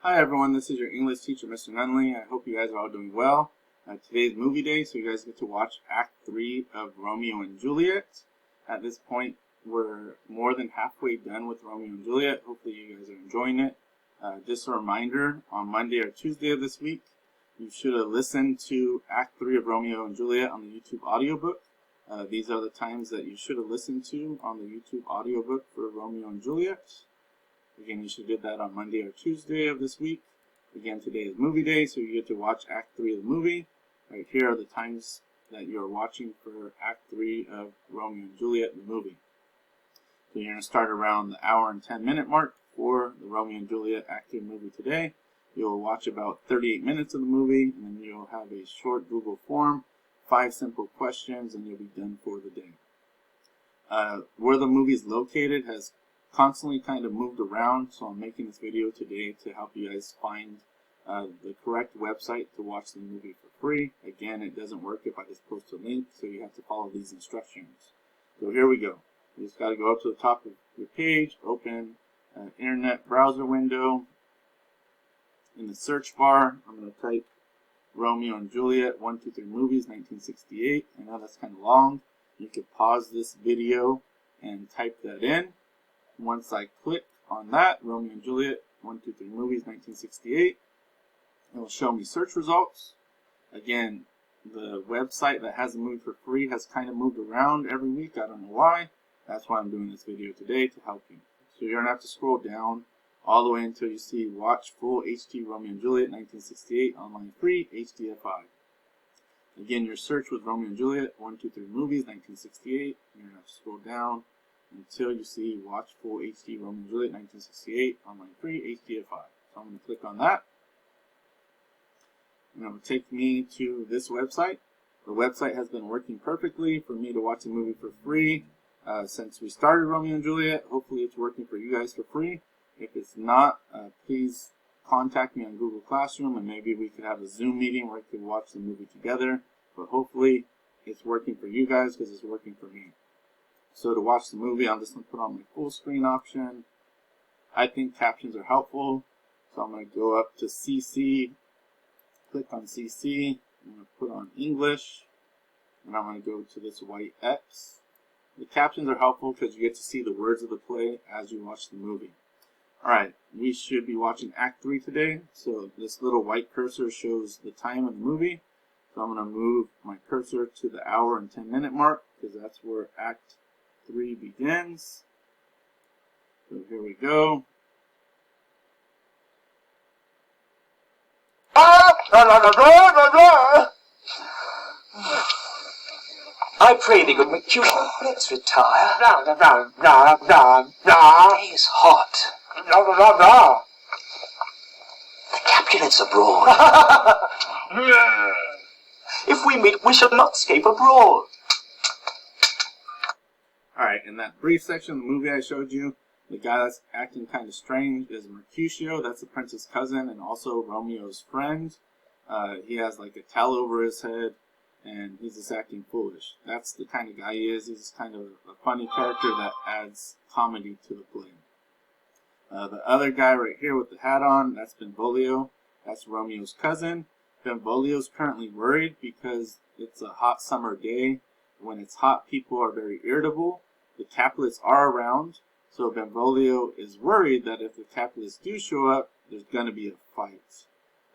Hi everyone, this is your English teacher, Mr. Nunley. I hope you guys are all doing well. Today's movie day, so you guys get to watch Act 3 of Romeo and Juliet. At this point, we're more than halfway done with Romeo and Juliet. Hopefully you guys are enjoying it. Just a reminder, on Monday or Tuesday of this week, you should have listened to Act 3 of Romeo and Juliet on the YouTube audiobook. These are the times that you should have listened to on the YouTube audiobook for Romeo and Juliet. Again, you should have did that on Monday or Tuesday of this week. Again, today is movie day, so you get to watch Act 3 of the movie. Right here are the times that you're watching for Act 3 of Romeo and Juliet, the movie. So you're going to start around the hour and 10-minute mark for the Romeo and Juliet Act 3 movie today. You'll watch about 38 minutes of the movie, and then you'll have a short Google form, 5 simple questions, and you'll be done for the day. Where the movie is located has constantly kind of moved around, so I'm making this video today to help you guys find the correct website to watch the movie for free. Again, it doesn't work if I just post a link, so you have to follow these instructions. So here we go. You just got to go up to the top of your page, open an internet browser window. In the search bar, I'm going to type Romeo and Juliet 1, 2, 3 Movies 1968. I know that's kind of long. You could pause this video and type that in. Once I click on that, Romeo and Juliet 1, 2, 3 Movies 1968, it will show me search results. Again, the website that has the movie for free has kind of moved around every week. I don't know why. That's why I'm doing this video today, to help you. So you're going to have to scroll down all the way until you see Watch Full HD Romeo and Juliet 1968 Online Free HDFI. Again, your search was Romeo and Juliet 1, 2, 3 Movies 1968. You're going to have to scroll down until you see Watch Full HD Romeo and Juliet 1968 Online Free HDFI. So I'm going to click on that. And it will take me to this website. The website has been working perfectly for me to watch the movie for free since we started Romeo and Juliet. Hopefully it's working for you guys for free. If it's not, please contact me on Google Classroom, and maybe we could have a Zoom meeting where we could watch the movie together. But hopefully it's working for you guys because it's working for me. So to watch the movie, I'm just going to put on my full screen option. I think captions are helpful, so I'm going to go up to CC, click on CC, I'm going to put on English, and I'm going to go to this white X. The captions are helpful because you get to see the words of the play as you watch the movie. Alright, we should be watching Act 3 today, so this little white cursor shows the time of the movie. So I'm going to move my cursor to the hour and 10-minute mark because that's where Act 3 begins. So here we go. I pray thee, good Mercutio, let's retire. The day is hot. The Capulets abroad. If we meet, we shall not escape abroad. Alright, in that brief section of the movie I showed you, the guy that's acting kind of strange is Mercutio. That's the prince's cousin and also Romeo's friend. He has like a towel over his head, and he's just acting foolish. That's the kind of guy he is. He's kind of a funny character that adds comedy to the play. The other guy right here with the hat on, that's Benvolio. That's Romeo's cousin. Benvolio's currently worried because it's a hot summer day. When it's hot, people are very irritable. The Capulets are around, so Benvolio is worried that if the Capulets do show up, there's going to be a fight.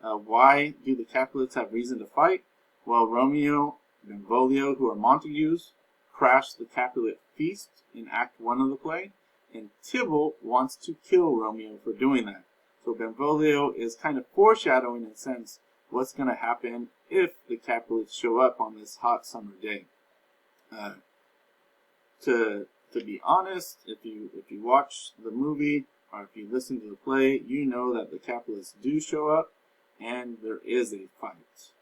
Why do the Capulets have reason to fight? Well, Romeo and Benvolio, who are Montagues, crashed the Capulet feast in Act 1 of the play, and Tybalt wants to kill Romeo for doing that. So Benvolio is kind of foreshadowing, in a sense, what's going to happen if the Capulets show up on this hot summer day. To be honest, if you watch the movie or if you listen to the play, you know that the Capulets do show up and there is a fight.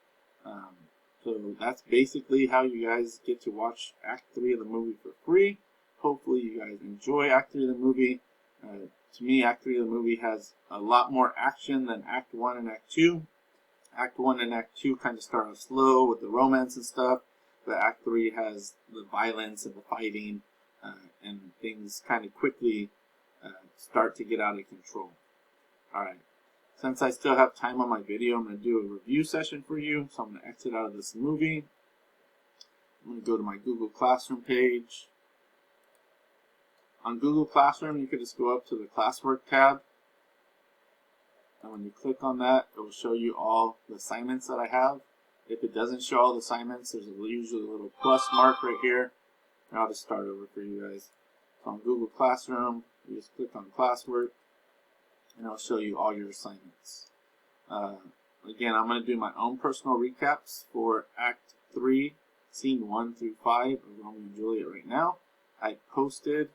So that's basically how you guys get to watch Act 3 of the movie for free. Hopefully you guys enjoy Act 3 of the movie. To me, Act 3 of the movie has a lot more action than Act 1 and Act 2. Act 1 and Act 2 kind of start off slow with the romance and stuff, but Act 3 has the violence and the fighting, and things kind of quickly start to get out of control. Alright, Since I still have time on my video, I'm going to do a review session for you. So I'm going to exit out of this movie. I'm going to go to my Google Classroom page. On Google Classroom, you can just go up to the Classwork tab. And when you click on that, it will show you all the assignments that I have. If it doesn't show all the assignments, there's usually a little plus mark right here. And I'll just start over for you guys. So on Google Classroom, you just click on Classwork, and it'll show you all your assignments. Again, I'm going to do my own personal recaps for Act 3, Scene 1 through 5 of Romeo and Juliet right now. I posted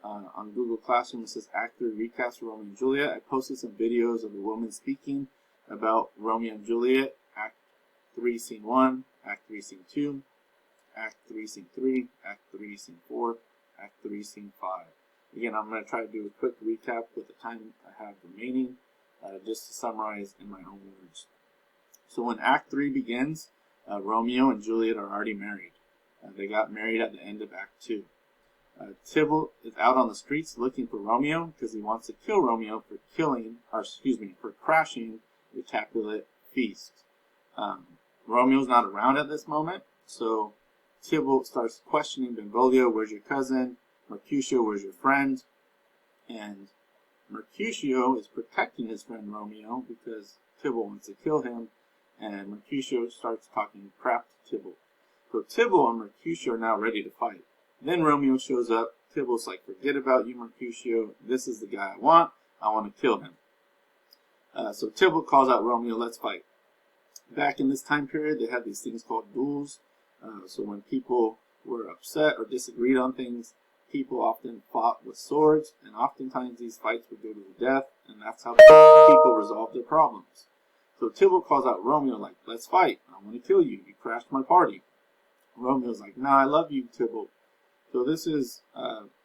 on Google Classroom, it says Act 3 Recaps for Romeo and Juliet. I posted some videos of a woman speaking about Romeo and Juliet, Act 3, Scene 1, Act 3, Scene 2, Act 3, Scene 3, Act 3, Scene 4, Act 3, Scene 5. Again, I'm going to try to do a quick recap with the time I have remaining, just to summarize in my own words. So when Act 3 begins, Romeo and Juliet are already married. They got married at the end of Act 2. Tybalt is out on the streets looking for Romeo because he wants to kill Romeo for crashing the Capulet feast. Romeo's not around at this moment, so Tybalt starts questioning Benvolio, where's your cousin? Mercutio, where's your friend? And Mercutio is protecting his friend Romeo because Tybalt wants to kill him, and Mercutio starts talking crap to Tybalt. So Tybalt and Mercutio are now ready to fight. Then Romeo shows up. Tybalt's like, forget about you, Mercutio. This is the guy I want to kill him. So Tybalt calls out Romeo, let's fight. Back in this time period, they had these things called duels. So when people were upset or disagreed on things, people often fought with swords, and oftentimes these fights would go to the death, and that's how people resolved their problems. So Tybalt calls out Romeo like, let's fight. I want to kill you. You crashed my party. Romeo's like, nah, I love you, Tybalt. So this is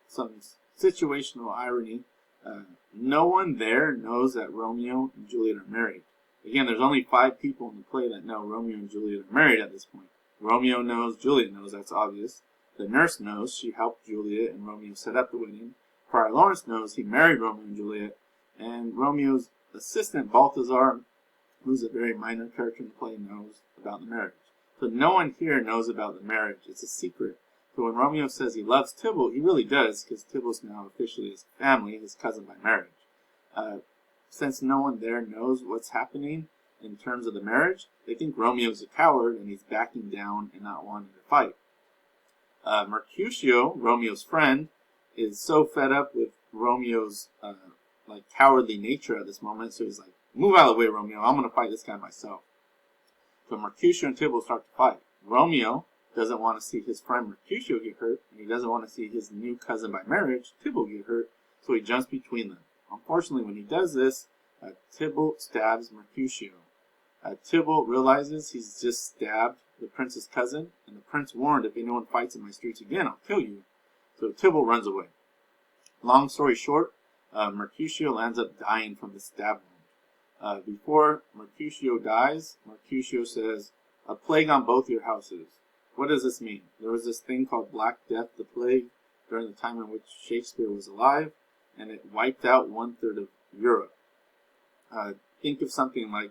some situational irony. No one there knows that Romeo and Juliet are married. Again, there's only 5 people in the play that know Romeo and Juliet are married at this point. Romeo knows, Juliet knows, that's obvious. The nurse knows, she helped Juliet and Romeo set up the wedding. Friar Lawrence knows, he married Romeo and Juliet. And Romeo's assistant, Balthazar, who's a very minor character in the play, knows about the marriage. So no one here knows about the marriage. It's a secret. So when Romeo says he loves Tybalt, he really does, because Tybalt's now officially his family, his cousin by marriage. Since no one there knows what's happening in terms of the marriage, they think Romeo's a coward and he's backing down and not wanting to fight. Mercutio, Romeo's friend, is so fed up with Romeo's cowardly nature at this moment, so he's like, move out of the way, Romeo, I'm going to fight this guy myself. So Mercutio and Tybalt start to fight. Romeo doesn't want to see his friend Mercutio get hurt, and he doesn't want to see his new cousin by marriage, Tybalt, get hurt, so he jumps between them. Unfortunately, when he does this, Tybalt stabs Mercutio. Tybalt realizes he's just stabbed the prince's cousin, and the prince warned, if anyone fights in my streets again, I'll kill you. So Tybalt runs away. Long story short, Mercutio ends up dying from the stab wound. Before Mercutio dies, Mercutio says, a plague on both your houses. What does this mean? There was this thing called Black Death, the plague, during the time in which Shakespeare was alive, and it wiped out 1/3 of Europe. Think of something like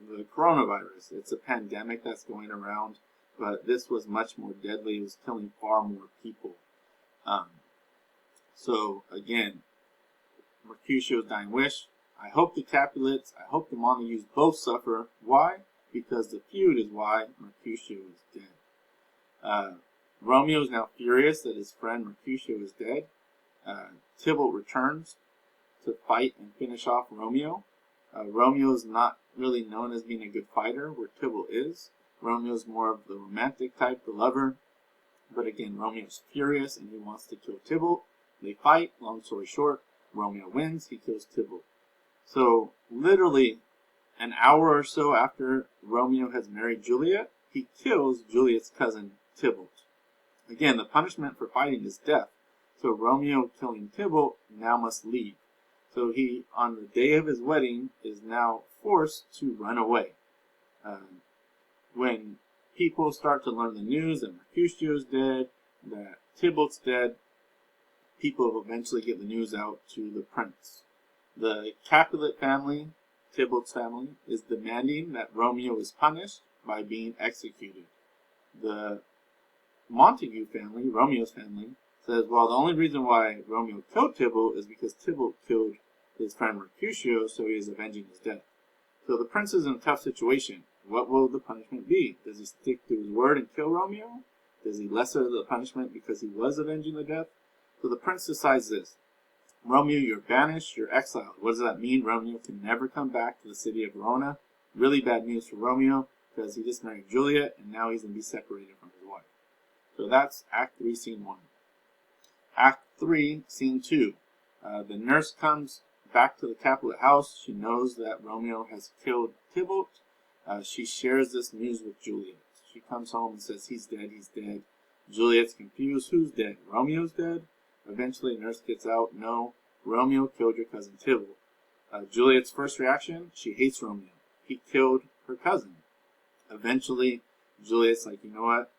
the coronavirus. It's a pandemic that's going around, but this was much more deadly. It was killing far more people. So again, Mercutio's dying wish. I hope the Capulets, I hope the Montagues both suffer. Why? Because the feud is why Mercutio is dead. Romeo is now furious that his friend Mercutio is dead. Tybalt returns to fight and finish off Romeo. Romeo is not really known as being a good fighter, where Tybalt is. Romeo is more of the romantic type, the lover. But again, Romeo's furious and he wants to kill Tybalt. They fight. Long story short, Romeo wins. He kills Tybalt. So literally an hour or so after Romeo has married Juliet, he kills Juliet's cousin Tybalt. Again, the punishment for fighting is death. So Romeo killing Tybalt now must leave. So he, on the day of his wedding, is now forced to run away. When people start to learn the news that Mercutio's dead, that Tybalt's dead, people eventually get the news out to the prince. The Capulet family Tybalt's family, is demanding that Romeo is punished by being executed. The Montague family, Romeo's family, says, well, the only reason why Romeo killed Tybalt is because Tybalt killed his friend Mercutio, so he is avenging his death. So the prince is in a tough situation. What will the punishment be? Does he stick to his word and kill Romeo? Does he lesser the punishment because he was avenging the death? So the prince decides this. Romeo, you're banished, you're exiled. What does that mean? Romeo can never come back to the city of Verona. Really bad news for Romeo, because he just married Juliet, and now he's going to be separated from his wife. So that's Act 3, Scene 1. Act 3, Scene 2. The nurse comes back to the Capulet house. She knows that Romeo has killed Tybalt. She shares this news with Juliet. She comes home and says, he's dead, he's dead. Juliet's confused. Who's dead? Romeo's dead? Eventually, nurse gets out. No, Romeo killed your cousin Tybalt. Juliet's first reaction, she hates Romeo. He killed her cousin. Eventually, Juliet's like, you know what?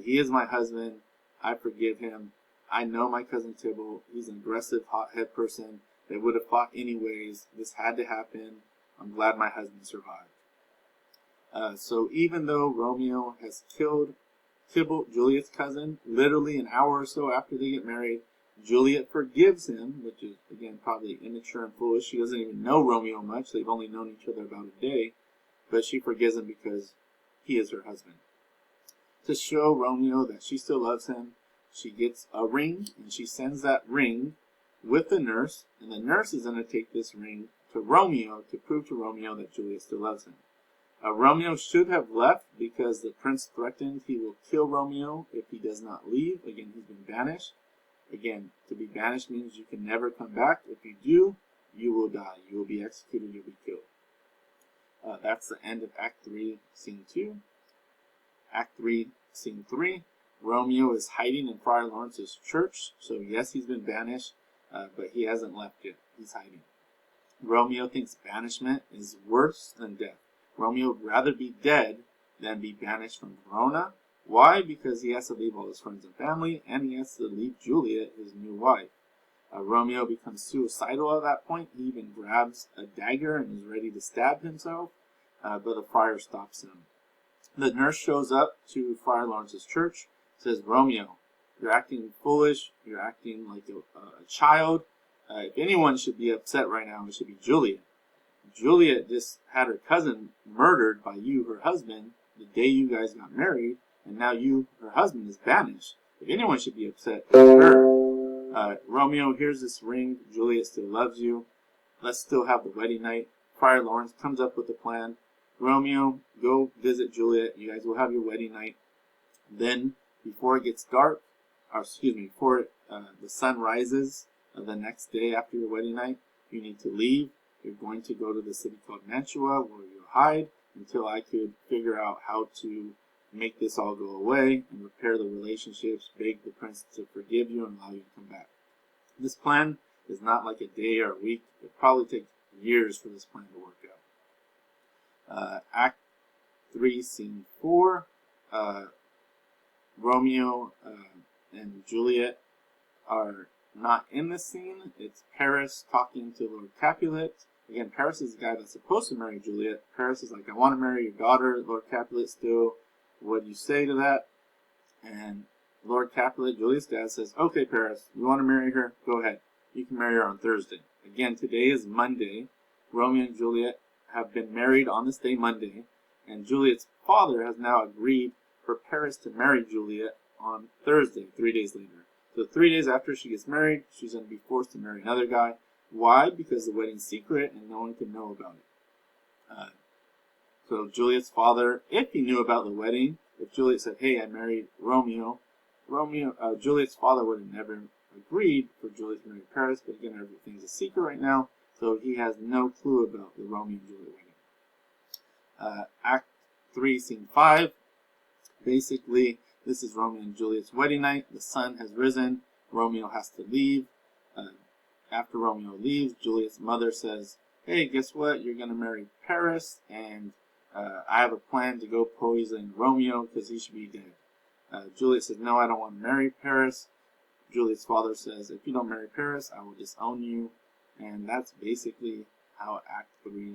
He is my husband. I forgive him. I know my cousin Tybalt. He's an aggressive, hot-head person. They would have fought anyways. This had to happen. I'm glad my husband survived. So even though Romeo has killed Tybalt, Juliet's cousin, literally an hour or so after they get married, Juliet forgives him, which is, again, probably immature and foolish. She doesn't even know Romeo much. They've only known each other about a day. But she forgives him because he is her husband. To show Romeo that she still loves him, she gets a ring, and she sends that ring with the nurse, and the nurse is going to take this ring to Romeo to prove to Romeo that Juliet still loves him. Romeo should have left because the prince threatened he will kill Romeo if he does not leave. Again, he's been banished. Again, to be banished means you can never come back. If you do, you will die. You will be executed. You'll be killed. That's the end of Act 3, Scene 2. Act 3, Scene 3. Romeo is hiding in Friar Lawrence's church. So yes, he's been banished, but he hasn't left yet. He's hiding. Romeo thinks banishment is worse than death. Romeo would rather be dead than be banished from Verona. Why? Because he has to leave all his friends and family, and he has to leave Juliet, his new wife. Romeo becomes suicidal at that point. He even grabs a dagger and is ready to stab himself, but the friar stops him. The nurse shows up to Friar Lawrence's church, says, Romeo, you're acting foolish, you're acting like a child. If anyone should be upset right now, it should be Juliet. Juliet just had her cousin murdered by you, her husband, the day you guys got married, and now you, her husband, is banished. If anyone should be upset, it's her. Romeo, here's this ring. Juliet still loves you. Let's still have the wedding night. Friar Lawrence comes up with a plan. Romeo, go visit Juliet. You guys will have your wedding night. Then, before it gets dark, before the sun rises the next day after your wedding night, you need to leave. You're going to go to the city called Mantua, where you hide until I could figure out how to make this all go away and repair the relationships, beg the prince to forgive you and allow you to come back. This plan is not like a day or a week. It'll probably take years for this plan to work out. Act 3, Scene 4. Romeo and Juliet are not in this scene. It's Paris talking to Lord Capulet. Again, Paris is the guy that's supposed to marry Juliet. Paris is like, I want to marry your daughter, Lord Capulet still. What do you say to that? And Lord Capulet, Juliet's dad, says, okay, Paris, you want to marry her? Go ahead. You can marry her on Thursday. Again, today is Monday. Romeo and Juliet have been married on this day, Monday. And Juliet's father has now agreed for Paris to marry Juliet on Thursday, 3 days later. So 3 days after she gets married, she's going to be forced to marry another guy. Why? Because the wedding's secret and no one can know about it. So Juliet's father, if he knew about the wedding, if Juliet said, hey, I married Romeo, Juliet's father would have never agreed for Juliet to marry Paris, but again, everything's a secret right now, so he has no clue about the Romeo and Juliet wedding. Act 3, Scene 5. Basically, this is Romeo and Juliet's wedding night. The sun has risen. Romeo has to leave. After Romeo leaves, Juliet's mother says, hey, guess what? You're going to marry Paris, and I have a plan to go poison Romeo because he should be dead. Juliet says, no, I don't want to marry Paris. Juliet's father says, if you don't marry Paris, I will disown you. And that's basically how Act 3